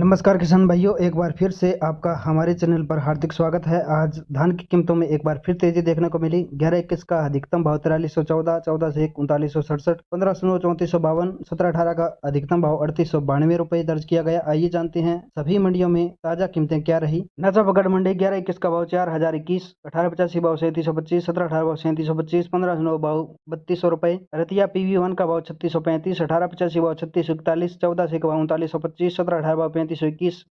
नमस्कार किसान भाइयों, एक बार फिर से आपका हमारे चैनल पर हार्दिक स्वागत है। आज धान की कीमतों में एक बार फिर तेजी देखने को मिली। 11-21 का अधिकतम भाव 4314, 14 से 3967, 1509 3452, 17-18 का अधिकतम भाव 3892 रुपये दर्ज किया गया। आइए जानते हैं सभी मंडियों में ताजा कीमतें क्या रही। नजफगढ़ मंडी 11-21 का भाव 4021, 1885 भाव 3725, 17-18 भाव 3725, 1509 भाव 3200 रुपये। रतिया PV1 का भाव 3635, 1885 भाव 3641, 14 से भाव 3925, 17-18 भाव 3521।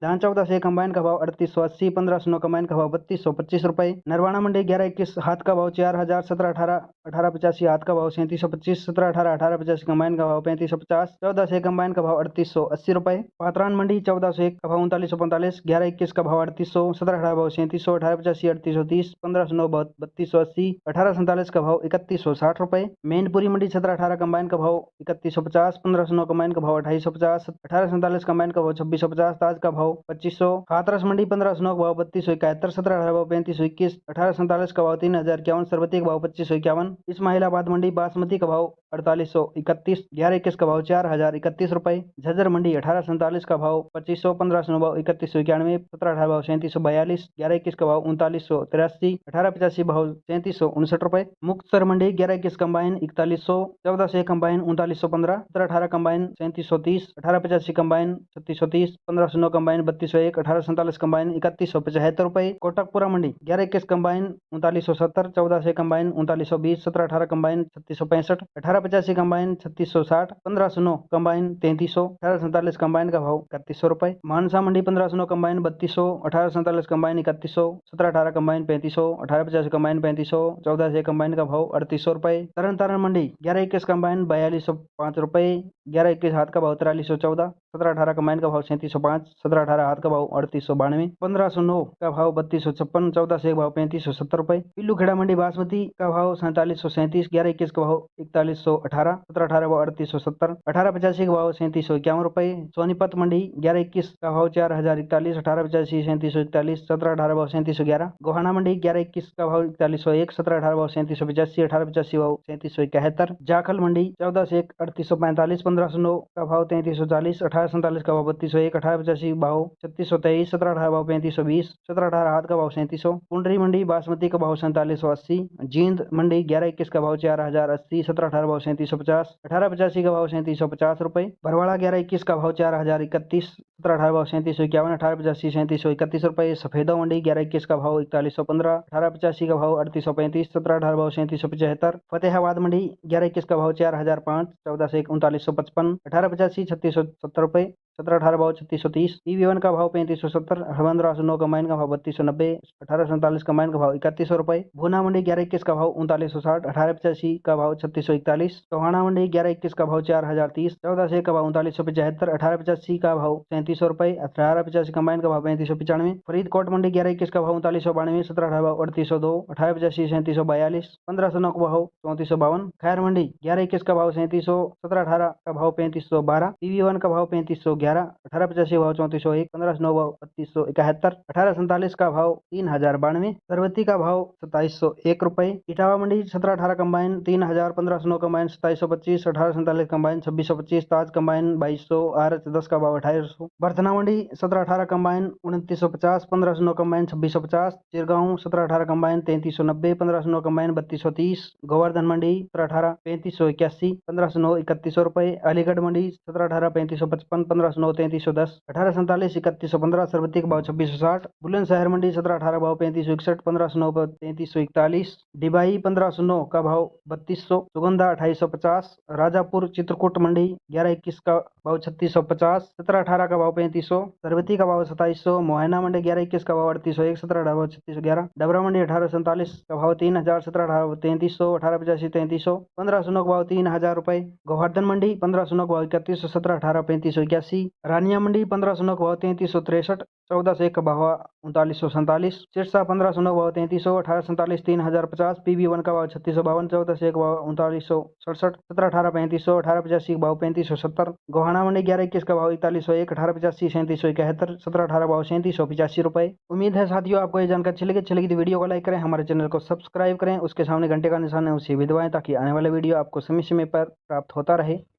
धान 14 से कंबाइन का भाव 3880, 1509 कंबाइन का भाव 3225 रुपये। नरवाना मंडी 11-21 हाथ का भाव 4000, 17-18 1885 हाथ का भाव 3725, 17-18 1885 कंबाइन का भाव 3550, 14 से कंबाइन का भाव 3880 रुपये। पात्रान मंडी 14 से का भाव 3945, 11-21 का भाव 3800, 17-18 भाव 3700, 1885 3830, 1509 भाव 3280, 1847 का भाव 3160 रुपये। मैनपुरी मंडी 17-18 कंबाइन का भाव 3150, 1509 कंबाइन का भाव 2850, 1847 कंबाइन का भाव 2650, ताज का भाव 2500। हाथरस मंडी 1509 का भाव 3271, 17-18 भाव 3521, 1847 का भाव 3051, सर्वती का भाव 2551। इस्माइलाबाद मंडी बासमती का भाव 4831, 11-21 का भाव 4031 रुपये। झज्जर मंडी 1847 का भाव 2500, 1509 भाव 3191, 17-18 भाव 3742, 11-21 का भाव 3983, 1885 भाव 3759 रुपये। मुक्तसर मंडी 11-21 कंबाइन 4100, 14 से combine 3915, 17-18 combine 3730, 1885 combine 3630, 1509 combine 3201, 1847 combine 3175 रुपये। कोटकपुरा मंडी 11-21 कंबाइन 3970, 14 से combine 3920, 17-18 combine 3665, 1885 combine 3660, 1509 combine 3300, 1847 combine का भाव 3100 रुपये। मानसा मंडी 1509 कंबाइन 3200, 1847 कंबाइन 3100, 17-18 कंबाइन 3500, 1850 कंबाइन 3500, 14 से कंबाइन का भाव 3800 रुपये। तरन तारण मंडी 11-21 कंबाइन 4205 रुपये, 11-21 हाथ का भाव 4314, 17-18 कंबाइन का भाव 3705, 17-18 हाथ का भाव 3892, 1509 का भाव 3256, 14 से भाव 3570 रुपये। पिल्लू खेड़ा मंडी बासमती का भाव 4737, 11-21 का भाव 4118, 17-18 भाव 3870, 1885 का भाव 3751 रुपये। सोनीपत मंडी 11-21 का भाव 4041, 1885 3741, 17-18 भाव 3711। गोहाना मंडी 11-21 का भाव 4101, 17-18 भाव 3785, 1885 भाव 3771। जाखल मंडी 14 से 3845, 1509 का भाव 3340, 1847 का भाव 3201, 1885 भाव 3623, 17-18 भाव 3520, 17-18 हाथ का भाव 3700। पुंडरी मंडी बासमती का भाव 4780। जींद मंडी 11-21 का भाव 4080, 17-18 भाव 3750, 1885 का भाव 3750 रुपये। बरवाड़ा 11-21 का भाव 4031, 17-18 भाव 3751, 1885 3731 रुपये। सफेदा मंडी 11-21 का भाव 4115, 1885 का भाव 3835, 17-18 भाव 3775। फतेहाबाद मंडी 11-21 का भाव 4005, 14 से 3955, 1885 3670 रुपये, 17-18 भाव 3630। PV1 का भाव 3570, 1509 कंबाइन का भाव 3290, 1847 कंबाइन का भाव 3100 रुपये। भूना मंडी 11-21 का भाव 3960, 1885 का भाव 3641। टोहाना मंडी 11-21 का भाव 4030, 14 से का भाव 3975, 1885 का भाव 3700 रुपये, 1885 कंबाइन का भाव 3595। फरीदकोट मंडी 11-21 का भाव 3992, 17-18 भाव 3802, 1885 3742, 1509 का भाव 3452। खैर मंडी 11-21 का भाव 3700, 17-18 का भाव 3512, PV1 का भाव 3511, 1885 भाव 3401, 1509 भाव 3271, 1847 का भाव 3092, सरवती का भाव 2701 रुपये। Etawah mandi 17-18 combine 3000, 1509 combine 2725, 1847 combine 2625, Taj combine 2200, RH 10 का भाव 2800। Barthana mandi 17-18 combine 2950, 1509 combine 2650, Chirgaon 17-18 combine 3390, 1509 combine 3230। Govardhan mandi 17-18 3581, 1509 3100 रुपये। अलीगढ़ मंडी 17-18 3555, 1509 3310, 1847 3115, सरवती का भाव 2660। बुलंदशहर मंडी 17-18 भाव 3561, 1509 भाव 3341। डिबाई 1509 का भाव 3200, सुगंधा 2850। राजापुर चित्रकूट मंडी 11-21 का भाव 3650, 17-18 का भाव 3500, सरवती का भाव 2700। मोहना मंडी 11-21 का भाव 3801, 17-18 भाव 3611। डबरा मंडी 1847 का भाव 3000, 17-18 भाव 3300, 1885 3300, 1509 का भाव 3000 रुपये। गोवर्धन मंडी 1509 का भाव 3100, 17-18 3581। रानिया मंडी 1509 का भाव 3363, 14 से का भाव 3947। सिरसा 1509 का भाव 3300, 1847 3050। PV1 का भाव 3652, 14 से का भाव 3967, 17-18 3500, 1885 का भाव 3570। गोहाना मंडी 11-21 का भाव 4101, 1885 3771, 17-18 भाव 3785 रुपये। उम्मीद है साथियों आपको ये जानकारी अच्छी लगी तो वीडियो को लाइक करें, हमारे चैनल को सब्सक्राइब करें, उसके सामने घंटे का निशान है उसे भी दबाएं ताकि आने वाले वीडियो आपको समय समय पर प्राप्त होता रहे।